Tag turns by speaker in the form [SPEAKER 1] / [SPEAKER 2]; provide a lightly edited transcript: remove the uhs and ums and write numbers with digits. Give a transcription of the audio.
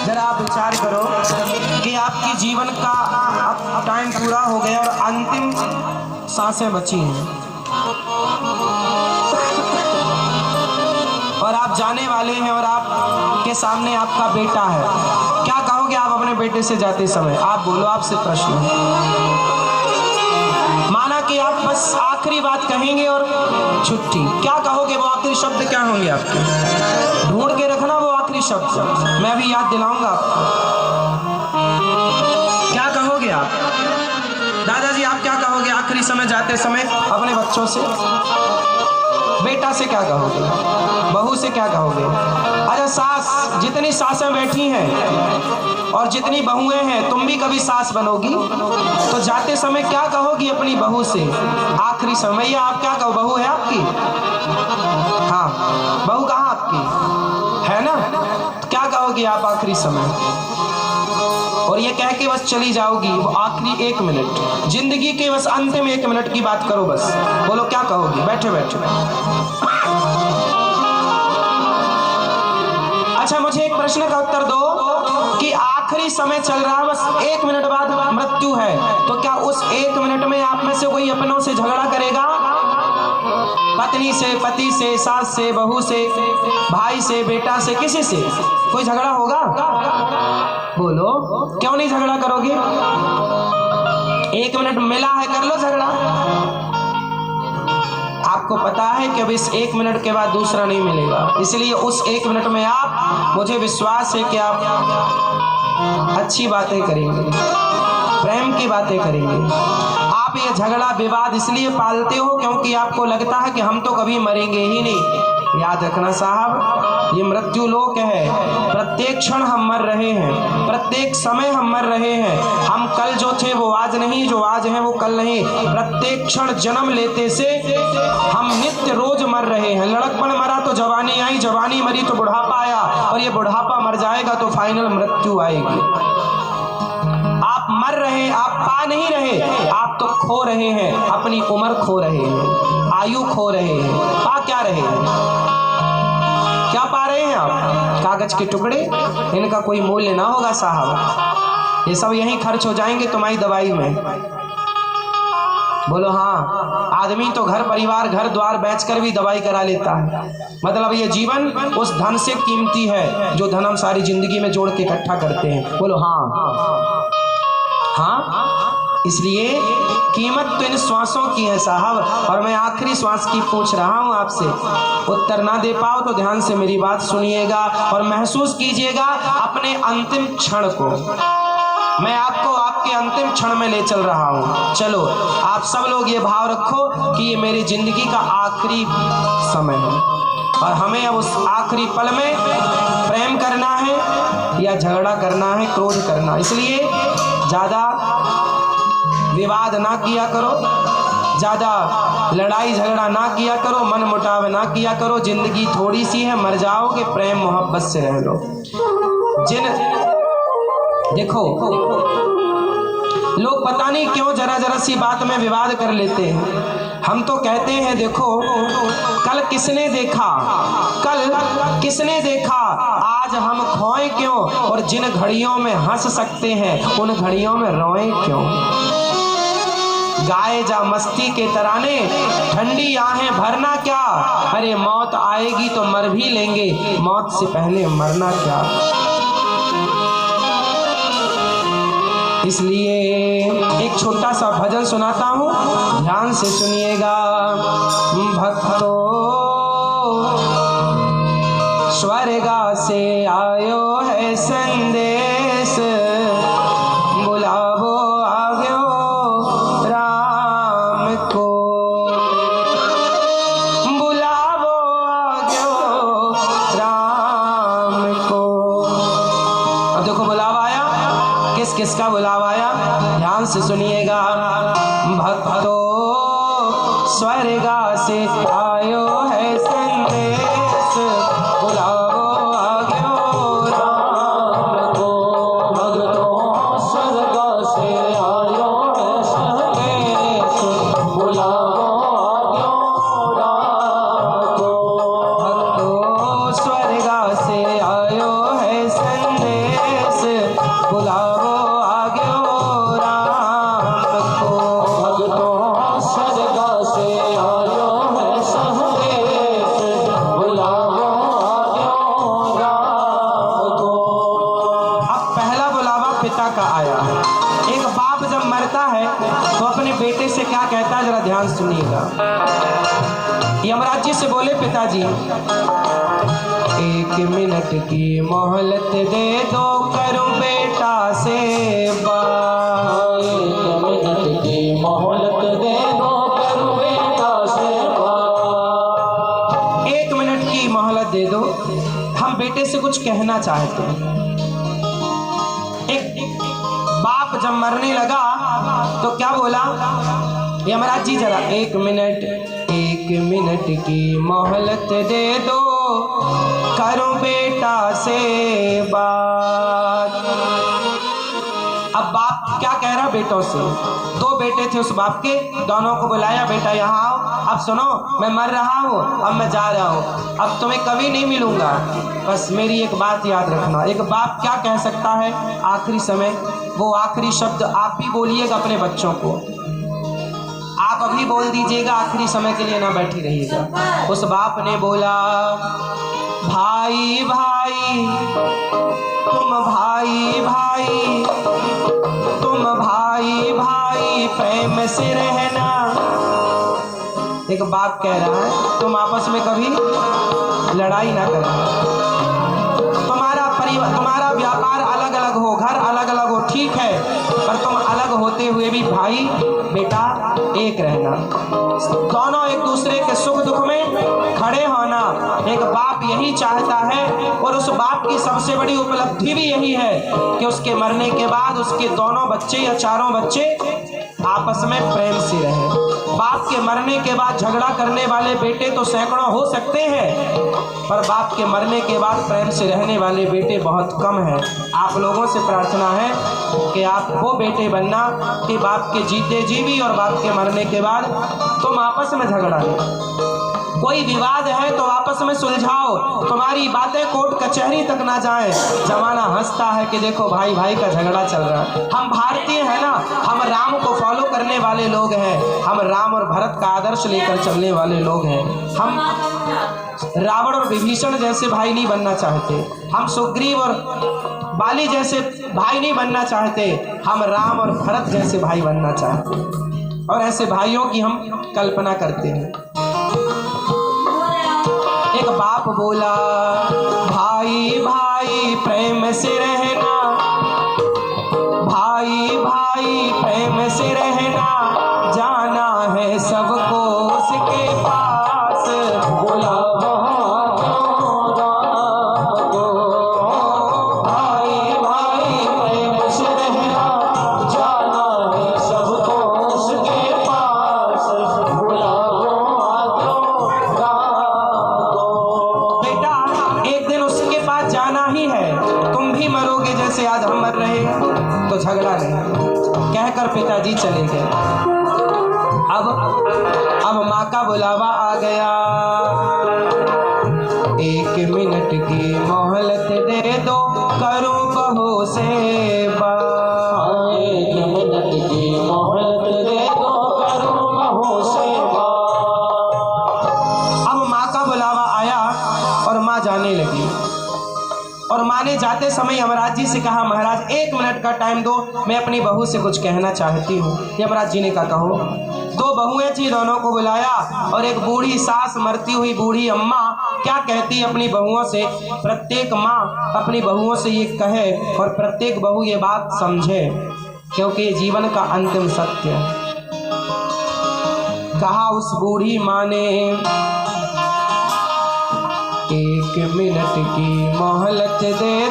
[SPEAKER 1] जरा आप विचार करो कि आपकी जीवन का अब टाइम पूरा हो गया और अंतिम सांसें बची हैं और आप जाने वाले हैं और आपके सामने आपका बेटा है। क्या कहोगे आप अपने बेटे से जाते समय? आप बोलो, आपसे प्रश्न है। माना कि आप बस आखिरी बात कहेंगे और छुट्टी, क्या कहोगे? वो आखिरी शब्द क्या होंगे आपके? ढूंढ के रखना वो आखिरी शब्द, मैं अभी याद दिलाऊंगा आपको। क्या कहोगे आप? दादाजी आप क्या कहोगे आखिरी समय जाते समय अपने बच्चों से? बेटा से क्या कहोगे? बहू से क्या कहोगे? अच्छा सास, जितनी सासें बैठी हैं और जितनी बहुएं हैं, तुम भी कभी सास बनोगी, तो जाते समय क्या कहोगी अपनी बहू से आखिरी समय? या आप क्या कहो? बहू है आपकी? हाँ, बहू कहाँ आपकी है ना? तो क्या कहोगी आप आखिरी समय? और ये कह के बस चली जाओगी वो आखिरी 1 मिनट, जिंदगी के बस अंतिम 1 मिनट की बात करो बस। बोलो क्या कहोगी बैठे बैठे? अच्छा मुझे एक प्रश्न का उत्तर दो कि आखिरी समय चल रहा है, बस 1 मिनट बाद मृत्यु है, तो क्या उस 1 मिनट में आप में से कोई अपनों से झगड़ा करेगा? पत्नी से, पति से, सास से, बहू से, भाई से, बेटा से, किसी से कोई झगड़ा होगा? बोलो क्यों नहीं झगड़ा करोगे? 1 मिनट मिला है, कर लो झगड़ा। आपको पता है कि अब इस 1 मिनट के बाद दूसरा नहीं मिलेगा, इसलिए उस 1 मिनट में आप, मुझे विश्वास है कि आप अच्छी बातें करेंगे, प्रेम की बातें करेंगे। आप ये झगड़ा विवाद इसलिए पालते हो क्योंकि आपको लगता है कि हम तो कभी मरेंगे ही नहीं। याद रखना साहब, ये मृत्यु लोक है, प्रत्येक क्षण हम मर रहे हैं, प्रत्येक समय हम मर रहे हैं। हम कल जो थे वो आज नहीं, जो आज है वो कल नहीं। प्रत्येक क्षण जन्म लेते से हम नित्य रोज मर रहे हैं। लड़कपन मरा तो जवानी आई, जवानी मरी तो बुढ़ापा आया, और ये बुढ़ापा मर जाएगा तो फाइनल मृत्यु आएगी। आप मर रहे, आप पा नहीं रहे, आप तो खो रहे हैं, अपनी उम्र खो रहे हैं, आयु खो रहे हैं। पा क्या रहे हैं? क्या पा रहे हैं आप? कागज के टुकड़े, इनका कोई मूल्य ना होगा साहब, ये सब यहीं खर्च हो जाएंगे तुम्हारी दवाई में। बोलो हाँ, आदमी तो घर परिवार, घर द्वार बेचकर भी दवाई करा लेता है। मतलब ये जीवन उस धन से कीमती है जो धन हम सारी जिंदगी में जोड़ के इकट्ठा करते हैं। बोलो हाँ, हाँ, इसलिए कीमत तो इन श्वासों की है साहब। और मैं आखिरी श्वास की पूछ रहा हूं आपसे, उत्तर ना दे पाओ तो ध्यान से मेरी बात सुनिएगा और महसूस कीजिएगा अपने अंतिम क्षण को। मैं आपको आपके अंतिम क्षण में ले चल रहा हूं। चलो आप सब लोग ये भाव रखो कि ये मेरी जिंदगी का आखिरी समय है और हमें अब उस आखिरी पल में प्रेम करना है या झगड़ा करना है, क्रोध करना। इसलिए ज्यादा विवाद ना किया करो, ज्यादा लड़ाई झगड़ा ना किया करो, मन मुटाव ना किया करो। जिंदगी थोड़ी सी है, मर जाओगे, प्रेम मोहब्बत से रह लो। देखो लोग पता नहीं क्यों जरा जरा सी बात में विवाद कर लेते हैं। हम तो कहते हैं देखो, कल किसने देखा, कल किसने देखा, आज हम खोए क्यों, और जिन घड़ियों में हंस सकते हैं उन घड़ियों में रोएं क्यों। गाए जा मस्ती के तराने, ठंडी आहें भरना क्या, अरे मौत आएगी तो मर भी लेंगे, मौत से पहले मरना क्या। इसलिए एक छोटा सा भजन सुनाता हूँ, ध्यान से सुनिएगा। भक्तों स्वर्गा से आयो है संदेश, बुलावो आग्यो राम को, बुलावो आग्यो राम को। अब देखो बुलावा आया, किस किस का बुलावा आया, ध्यान से सुनिएगा। भक्तों स्वर्गा से आयो है संदेश, बुलाओ आग्यो राम को। भक्तों स्वर्गा से आयो है संदेश, बुलाओ आग्यो राम को। भक्तों स्वर्गा से आयो सुनिएगा। यमराज जी से बोले पिताजी 1 मिनट की मोहलत दे दो, करूं बेटा से बात।
[SPEAKER 2] 1 मिनट की मोहलत दे दो, करूं बेटा से बात।
[SPEAKER 1] 1 मिनट की मोहलत दे दो, हम बेटे से कुछ कहना चाहते हैं। एक बाप जब मरने लगा तो क्या बोला यमराज जी, जरा 1 मिनट की मोहलत दे दो, करूं बेटा से बात। अब बाप क्या कह रहा बेटों से? 2 बेटे थे उस बाप के, दोनों को बुलाया, बेटा यहाँ आओ, अब सुनो, मैं मर रहा हूँ, अब मैं जा रहा हूँ, अब तुम्हें कभी नहीं मिलूंगा, बस मेरी एक बात याद रखना। एक बाप क्या कह सकता है आखिरी समय? वो आखिरी शब्द आप ही बोलिएगा अपने बच्चों को, आप अभी बोल दीजिएगा, आखिरी समय के लिए ना बैठी रहिएगा। उस बाप ने बोला, भाई भाई तुम भाई भाई, तुम भाई भाई प्रेम से रहना। एक बाप कह रहा है तुम आपस में कभी लड़ाई ना करना, तुम्हारा परिवार, तुम्हारा व्यापार अलग अलग हो, घर अलग अलग हो, ठीक है, पर तुम अलग होते हुए भी भाई बेटा एक रहना, दोनों एक दूसरे के सुख दुख में खड़े होना। एक बाप यही चाहता है, और उस बाप की सबसे बड़ी उपलब्धि भी यही है कि उसके मरने के बाद उसके दोनों बच्चे या चारों बच्चे आपस में प्रेम से रहे। बाप के मरने के बाद झगड़ा करने वाले बेटे तो सैकड़ों हो सकते हैं, पर बाप के मरने के बाद प्रेम से रहने वाले बेटे बहुत कम हैं। आप लोगों से प्रार्थना है कि आप वो बेटे बनना कि बाप के जीते जी भी और बाप के मरने के बाद तुम आपस में झगड़ा नहीं, कोई विवाद है तो आपस में सुलझाओ, तुम्हारी बातें कोर्ट कचहरी तक ना जाए। जमाना हंसता है कि देखो भाई भाई का झगड़ा चल रहा है। हम भारतीय हैं ना, हम राम को फॉलो करने वाले लोग हैं, हम राम और भरत का आदर्श लेकर चलने वाले लोग हैं। हम रावण और विभीषण जैसे भाई नहीं बनना चाहते, हम सुग्रीव और बाली जैसे भाई नहीं बनना चाहते, हम राम और भरत जैसे भाई बनना चाहते हैं, और ऐसे भाइयों की हम कल्पना करते हैं। एक बाप बोला, भाई भाई प्रेम से रहना, भाई भाई प्रेम से रहना, जाना है सबको उसके पास। बोला भाई भाई प्रेम से रहना, जाना है सबको उसके पास। बोला एक दिन उसके पास जाना ही है, तुम भी मरोगे जैसे आज हम मर रहे हैं, तो झगड़ा नहीं, कहकर पिताजी चले गए। अब माँ का बुलावा आ गया, 1 मिनट की मोहलत दे दो, करूं बहू से बात।
[SPEAKER 2] 1 मिनट की मोहलत दे दो, करूं बहू से बात।
[SPEAKER 1] अब माँ का बुलावा आया और माँ जाने लगी, और माँ ने जाते समय यमराज जी से कहा, महाराज 1 मिनट का टाइम दो, मैं अपनी बहू से कुछ कहना चाहती हूँ। यमराज जी ने कहा कहो। 2 बहुएं थी, दोनों को बुलाया, और एक बूढ़ी सास, मरती हुई बूढ़ी अम्मा क्या कहती अपनी बहुओं से, प्रत्येक माँ अपनी बहुओं से ये कहे और प्रत्येक बहू ये बात समझे, क्योंकि ये जीवन का अंतिम सत्य है। कहा उस बूढ़ी माँ ने, 1 मिनट की मोहलत दे